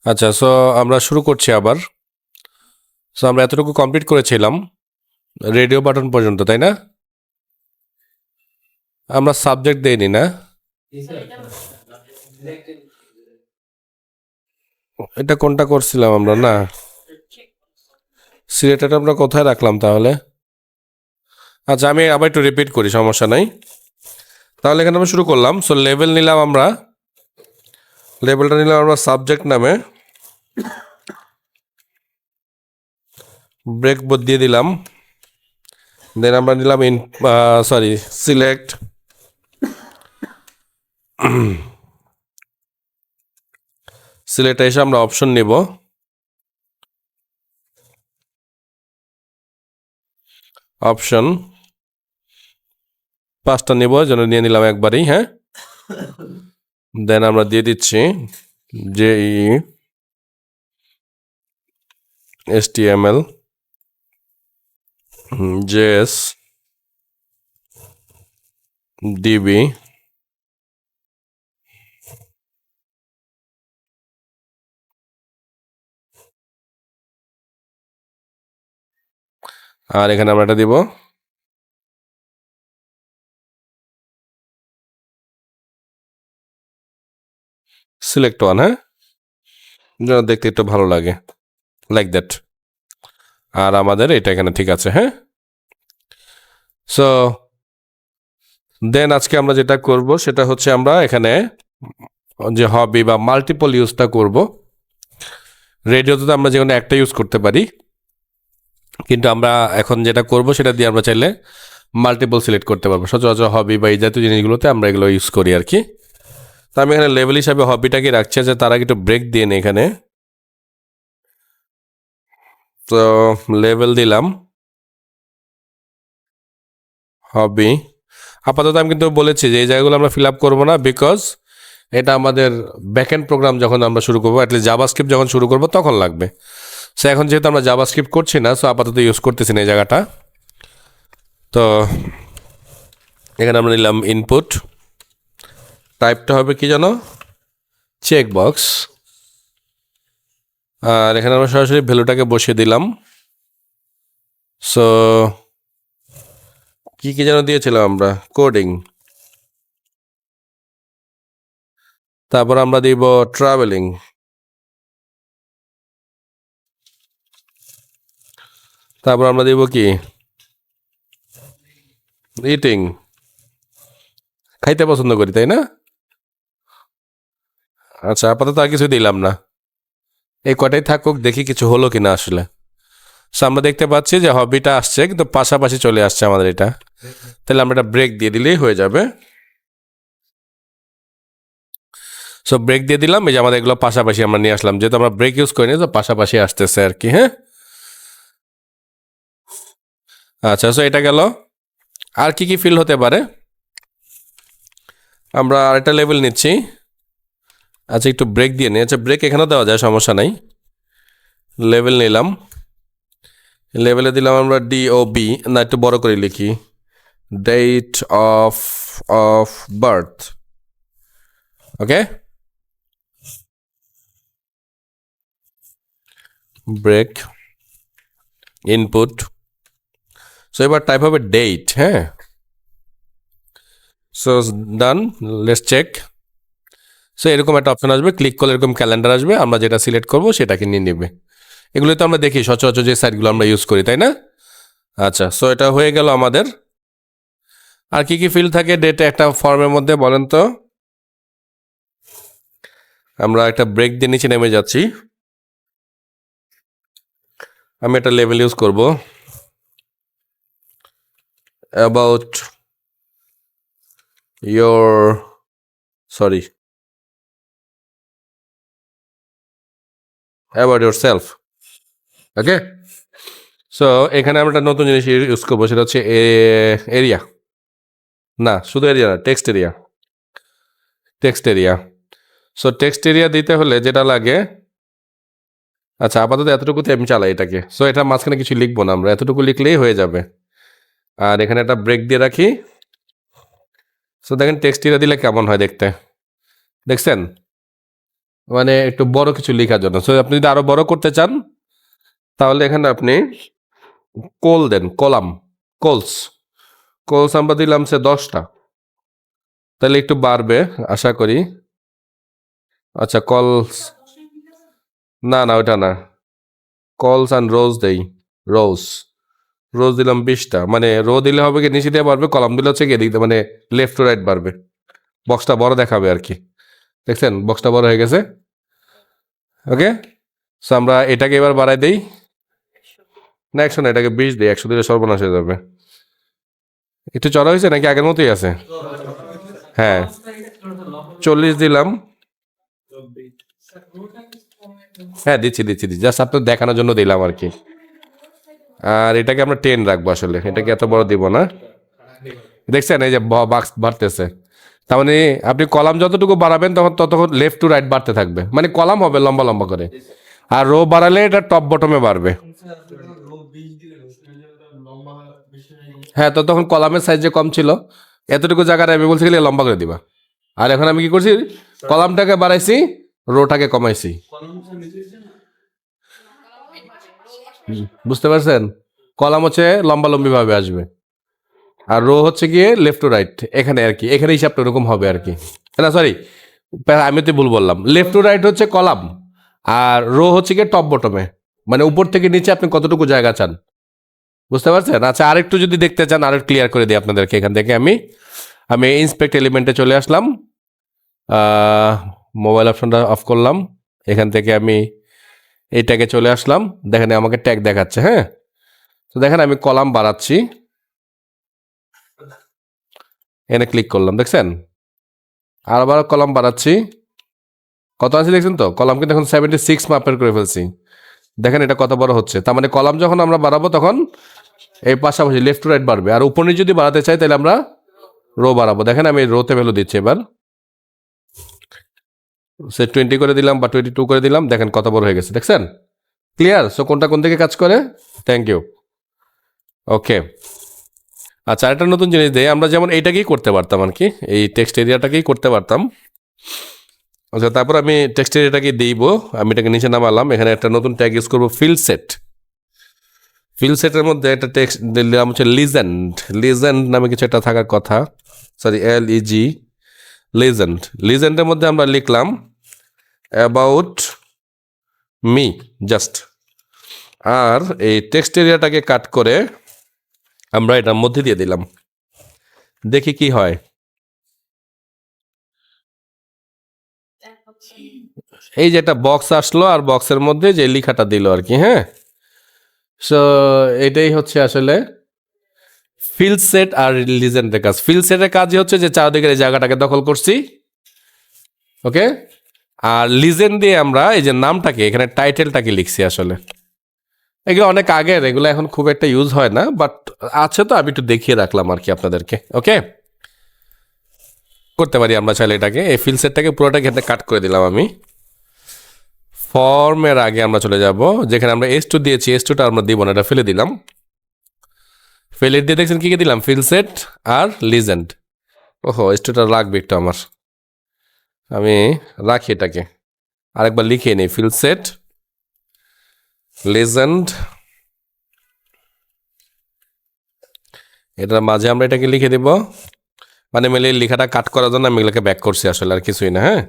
আচ্ছা, সো আমরা শুরু করছি আবার। সো আমরা এতটুকু কমপ্লিট করেছিলাম রেডিও বাটন পর্যন্ত, তাই না? আমরা সাবজেক্ট দেইনি না? এটা কোনটা করছিলাম আমরা? না, সিলেক্টেড আমরা কোথায় রাখলাম তাহলে? আচ্ছা, আমি আবার একটু রিপিট করি, সমস্যা নাই। তাহলে এখানে আমরা শুরু করলাম। সো লেভেল নিলাম আমরা, লেভেলটা নিলাম আমরা সাবজেক্ট নামে, ব্রেক বোর্ড দিয়ে দিলাম। দেন আমরা নিলাম সিলেক্ট, সিলেক্ট এসে আমরা অপশন নিব। অপশন 5টা নিব, যেন নিয়ে নিলাম একবারেই। হ্যাঁ, দেন আমরা দিয়ে দিচ্ছি JEE HTML JS DB আর এখানে আমরা এটা দিব সিলেক্ট ওয়ান। হ্যাঁ, যেন দেখতে একটু ভালো লাগে, লাইক দ্যাট। আর আমাদের এটা এখানে ঠিক আছে। হ্যাঁ, সো দেন আজকে আমরা যেটা করব সেটা হচ্ছে আমরা এখানে যে হবি বা মাল্টিপল ইউজটা করব। রেডিওতে তো আমরা যেখানে একটা ইউজ করতে পারি, কিন্তু আমরা এখন যেটা করব সেটা দিয়ে আমরা চাইলে মাল্টিপল সিলেক্ট করতে পারবো। সচরাচর হবি বা এই জাতীয় জিনিসগুলোতে আমরা এগুলো ইউজ করি আর কি। তো আমি এখানে লেভেল হিসাবে হবিটাকে রাখছি, যে তার আগে একটু ব্রেক দিয়ে নিই এখানে। তো লেভেল দিলাম হবি। আপাতত আমি কিন্তু বলেছি যে এই জায়গাগুলো আমরা ফিল আপ করবো না, বিকজ এটা আমাদের ব্যাকএন্ড প্রোগ্রাম যখন আমরা শুরু করবো, অ্যাটলিস্ট জাভাস্ক্রিপ্ট যখন শুরু করবো তখন লাগবে। সো এখন যেহেতু আমরা জাভাস্ক্রিপ্ট করছি না, সো আপাতত ইউজ করতেছি না এই জায়গাটা। তো এখানে আমরা নিলাম ইনপুট, টাইপটা হবে কি জানো, চেক বক্স। আর এখানে আমরা সরাসরি ভ্যালুটাকে বসিয়ে দিলাম। সো কি যেন দিয়েছিলাম আমরা, কোডিং। তারপর আমরা দিব ট্রাভেলিং। তারপর আমরা দিব কি, ইটিং, খাইতে পছন্দ করি, তাই না? আচ্ছা, আপাতত আর কিছু দিলাম না, এই কটাই থাকুক, দেখি কিছু হলো কিনা আসলে। সো আমরা দেখতে পাচ্ছি যে হবিটা আসছে, কিন্তু পাশাপাশি চলে আসছে আমাদের এটা। তাহলে আমরা এটা ব্রেক দিয়ে দিলেই হয়ে যাবে। সো ব্রেক দিয়ে দিলাম, এই যে আমাদের এগুলো পাশাপাশি আমরা নিয়ে আসলাম, যেহেতু আমরা ব্রেক ইউজ করিনি, তো পাশাপাশি আসতেছে আর কি। হ্যাঁ, আচ্ছা, সো এটা গেল। আর কি কি ফিল হতে পারে, আমরা আরেকটা লেভেল নিচ্ছি। আচ্ছা, একটু ব্রেক দিয়ে নিই। আচ্ছা, ব্রেক এখানেও দেওয়া যায়, সমস্যা নাই। লেভেল নিলাম, লেভেলে দিলাম আমরা DOB, না একটু বড় করে লিখি, date of birth. Okay, break input. So এবার টাইপ হবে ডেট। হ্যাঁ, so done, let's check. So এরকম একটা অপশন আসবে, ক্লিক করলে এরকম ক্যালেন্ডার আসবে, আমরা যেটা সিলেক্ট করবো সেটাকে নিয়ে নেবে। এগুলো তো আমরা দেখি সচরাচর যে সাইটগুলো আমরা ইউজ করি, তাই না? আচ্ছা, সো এটা হয়ে গেল আমাদের। আর কি কি ফিল্ড থাকে ডেটে একটা ফর্মের মধ্যে বলেন তো? আমরা একটা ব্রেক দিয়ে নিচে নেমে যাচ্ছি। আমি একটা লেভেল ইউজ করব, about your, sorry, about your self. Okay, so এখানে আমরা একটা নতুন জিনিস ইউজ করবো, সেটা হচ্ছে এরিয়া। না, শুধু এরিয়া না, text area. Text area. So text area দিতে হলে যেটা লাগে, আচ্ছা আপাতত এতটুকুতে আমি চালাই এটাকে। সো এটা মাঝখানে কিছু লিখবো না, আমরা এতটুকু লিখলেই হয়ে যাবে। আর এখানে একটা ব্রেক দিয়ে রাখি। সো দেখেন টেক্সট এরিয়া দিলে কেমন হয় দেখতে, দেখছেন? মানে একটু বড় কিছু লেখার জন্য। সো আপনি যদি আরো বড় করতে চান তাহলে এখানে আপনি কোল দেন, কলাম, কোলস। কোলস আমরা দিলাম সে 10টা, তাহলে একটু বাড়বে আশা করি। আচ্ছা কলস, না না ওটা না, কলস অ্যান্ড রোজ দেই, রোজ, রোজ দিলাম 20টা, মানে রো দিলে হবে কি নিচে দিয়ে বাড়বে, কলাম দিলে হচ্ছে গিয়ে দিতে মানে লেফট টু রাইট বাড়বে, বক্সটা বড় দেখাবে আর কি। দেখছেন বক্সটা বড় হয়ে গেছে। ওকে, সো আমরা এটাকে এবার বাড়াই দেই, না 100 না, এটাকে 20 দিই, 100 দিলে সর্বনাশ হয়ে যাবে। একটু চড়া হয়েছে নাকি আগের মতোই আছে? হ্যাঁ 40 দিলাম, হ্যাঁ দিচ্ছি দিচ্ছি দিচ্ছি, জাস্ট আপনার দেখানোর জন্য দিলাম আর কি। আর এটাকে আমরা 10 রাখবো, আসলে এটাকে এত বড় দিব না। দেখছেন এই যে বাক্স বাড়তেছে, তার মানে আপনি কলাম যতটুকু বাড়াবেন তখন ততক্ষণ লেফট টু রাইট বাড়তে থাকবে, মানে কলাম হবে লম্বা লম্বা করে, আর রো বাড়ালে এটা টপ বটমে বাড়বে। হ্যাঁ তো তখন কলামের সাইজ যে কম ছিল, এতটুকু জায়গাটা আমি বলছি গেলে লম্বা করে দিবা, আর এখন আমি কি করছি, কলামটাকে বাড়াইছি, রোটাকে কমাইছি। বুঝতে পারছেন, কলাম হচ্ছে লম্বা লম্বি ভাবে আসবে, আর রো হচ্ছে গিয়ে লেফট টু রাইট, এখানে আর কি, এখানে হিসাবটা এরকম হবে আর কি। না সরি, আমি তো ভুল বললাম, লেফট টু রাইট হচ্ছে কলাম, আর রো হচ্ছে গিয়ে টপ বটমে, মানে উপর থেকে নিচে আপনি কতটুকু জায়গা চান। বুঝতে পারছেন? আচ্ছা আরেকটু যদি দেখতে চান আরো ক্লিয়ার করে দিই আপনাদেরকে, এখান থেকে আমি আমি ইন্সপেক্ট এলিমেন্টে চলে আসলাম, মোবাইল অপশনটা অফ করলাম, এখান থেকে আমি এই ট্যাগে চলে আসলাম, দেখেন আমাকে ট্যাগ দেখাচ্ছে। হ্যাঁ তো দেখেন আমি কলাম বাড়াচ্ছি, এনে ক্লিক করলাম, দেখছেন আর আবার কলাম বাড়াচ্ছি, কত আছে দেখছেন তো, কলাম কিন্তু এখন 76 মাপের করে ফেলছি, দেখেন এটা কত বড় হচ্ছে। তার মানে কলাম যখন আমরা বাড়াবো তখন এই পাশাপাশি লেফট টু রাইট বাড়বে, আর উপর নিচে যদি বাড়াতে চাই তাহলে আমরা রো বাড়াবো। দেখেন আমি রোতে ভ্যালু দিচ্ছি এবার, সে 20 করে দিলাম বা 22 করে দিলাম, দেখেন কত বড় হয়ে গেছে, দেখছেন? ক্লিয়ার? সো কোনটা কোন দিকে কাজ করে। Thank you. ওকে, আচ্ছা একটা নতুন জিনিস দেয়, আমরা যেমন এইটাকেই করতে পারতাম আর কি, এই টেক্সট এরিয়াটাকেই করতে পারতাম। আচ্ছা তারপর আমি টেক্সট এরিয়াটাকে দিব, আমি এটাকে নিচে নামালাম, এখানে একটা নতুন ট্যাগ ইউজ করবো, ফিল্ড সেট। ফিল্ড সেটের মধ্যে একটা টেক্সট দিলাম হচ্ছে লিজেন্ড, লিজেন্ড নামে কিছু একটা থাকার কথা, সরি LEG, লিজেন্ড। লিজেন্ডের মধ্যে আমরা লিখলাম অ্যাবাউট মি জাস্ট, আর এই টেক্সট এরিয়াটাকে কাট করে আমরা এটার মধ্যে দিয়ে দিলাম, দেখি কি হয়। এই যে একটা বক্স আসলো, আর বক্সের মধ্যে যে লেখাটা দিল আর কি। হ্যাঁ সো এটাই হচ্ছে আসলে ফিল্ড সেট আর লিজেন্ডের কাজ। ফিল্ড সেটের কাজই হচ্ছে যে চারদিকের এই জায়গাটাকে দখল করছি, ওকে, আর লিজেন্ড দিয়ে আমরা এই যে নামটাকে এখানে টাইটেলটাকে লিখছি আসলে। এগুলো অনেক আগের, এগুলো এখন খুব একটা ইউজ হয় না, বাট আছে তো আমি একটু দেখিয়ে রাখলাম আর কি আপনাদেরকে। ওকে, করতে পারি আমরা চাইলে এটাকে, এই ফিল্ড সেটটাকে পুরোটাকে এখানে কাট করে দিলাম আমি। ফর্মের আগে আমরা চলে যাব, যেখানে আমরা S2 দিয়েছি, S2টা আমরা দিব না, এটা ফেলে দিলাম। ফেলে দিয়ে দেখছেন কি কি দিলাম, ফিল্ড সেট আর লিজেন্ড। ওহো S2টা লাগবে একটু আমার, আমি রাখি এটাকে, আরেকবার লিখে নিই, ফিল্ড সেট লিজেন্ড, এটার মাঝে আমরা এটাকে লিখে দিব, মানে মেলে লেখাটা কাট করার জন্য আমি এগুলোকে ব্যাক করছি আসলে, আর কিছুই না। হ্যাঁ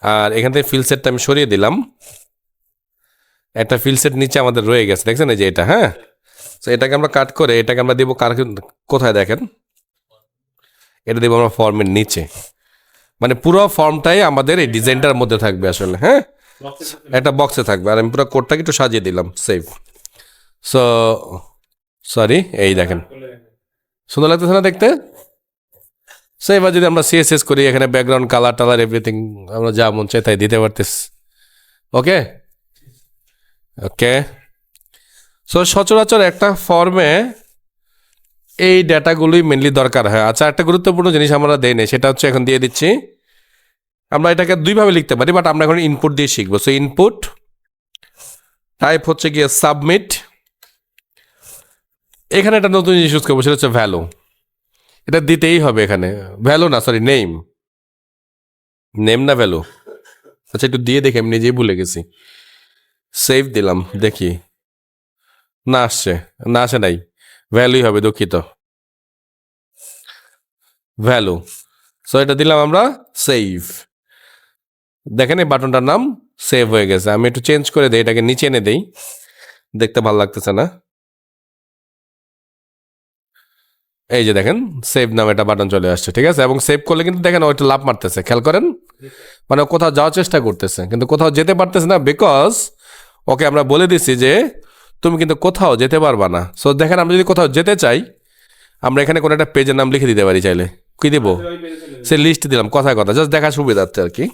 আর এখান থেকে ফিল্ড সেটটা আমি সরিয়ে দিলাম, একটা ফিল্ড সেট নিচে আমাদের রয়ে গেছে, দেখছেন এই যে এটা। হ্যাঁ তো এটাকে আমরা কাট করে এটাকে আমরা দিব কার, কোথায় দেখেন, এটা দিব আমরা ফর্মের নিচে, মানে পুরো ফর্মটাই আমাদের এই ডিজাইনটার মধ্যে থাকবে আসলে। হ্যাঁ একটা বক্সে থাকবে, আর আমি পুরো কোডটাকে একটু সাজিয়ে দিলাম, সেভ। সো সরি, এই দেখেন সুন্দর লাগতেছে না দেখতে। সো এবার যদি আমরা CSS করি, এখানে ব্যাকগ্রাউন্ড কালার টালার এভরিথিং আমরা যা মন চাই তাই দিতে পারতেছি। ওকে ওকে, সো সচরাচর একটা ফর্মে এই ডেটাগুলোই মেনলি দরকার হয়। আচ্ছা একটা গুরুত্বপূর্ণ জিনিস আমরা দেই নাই, সেটা হচ্ছে এখন দিয়ে দিচ্ছি। আমরা এটাকে দুইভাবে লিখতে পারি, বাট আমরা এখন ইনপুট দিয়ে শিখবো। সো ইনপুট টাইপ হচ্ছে গিয়ে সাবমিট, এখানে একটা নতুন জিনিস ইউজ করবো, সেটা হচ্ছে ভ্যালু। এটা দিতেই হবে এখানে, ভ্যালু না সরি নেম, নেম না ভ্যালু, আচ্ছা একটু দিয়ে দেখি, আমি নিজেই ভুলে গেছি। সেভ দিলাম, দেখি না আসছে, না আসে নাই, ভ্যালুই হবে, দুঃখিত, ভ্যালু। সো এটা দিলাম আমরা সেভ। দেখেন এই বাটনটার নাম সেভ হয়ে গেছে। আমি একটু চেঞ্জ করে দিই, এটাকে নিচে এনে দেই, দেখতে ভালো লাগতেছে না। এই যে দেখেন সেভ নামে একটা বাটন চলে আসছে, ঠিক আছে। এবং সেভ করলে কিন্তু দেখেন ওইটা লাভ মারতেছে, খেয়াল করেন, মানে কোথাও যাওয়ার চেষ্টা করতেছে কিন্তু কোথাও যেতে পারতেছে না, বিকজ ওকে আমরা বলে দিছি যে তুমি কিন্তু কোথাও যেতে পারবা না। সো দেখেন আমরা যদি কোথাও যেতে চাই, আমরা এখানে কোনো একটা পেজের নাম লিখে দিতে পারি চাইলে। কি দিব? সে লিস্ট দিলাম, কথায় কথা জাস্ট দেখা সুবিধার্থে আর কি,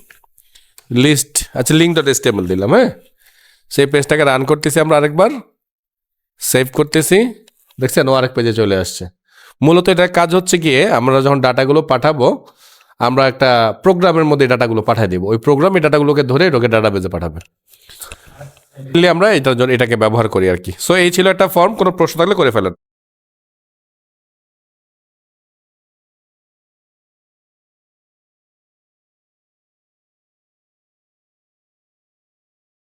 লিস্ট। আচ্ছা লিঙ্ক ডট এসটিএমএল দিলাম, হ্যাঁ। সেই পেজটাকে রান করতেছি আমরা আরেকবার, সেভ করতেছি, দেখছেন ও আরেক পেজে চলে আসছে। মূলত এটার কাজ হচ্ছে গিয়ে আমরা যখন ডাটাগুলো পাঠাবো, আমরা একটা প্রোগ্রামের মধ্যে ডাটাগুলো পাঠিয়ে দেবো, ওই প্রোগ্রাম এই ডাটাগুলোকে ধরে ওকে ডাটাবেজে পাঠাবে। আমরা এটার জন্য এটাকে ব্যবহার করি আর কি। সো এই ছিল একটা ফর্ম, কোনো প্রশ্ন থাকলে করে ফেলেন।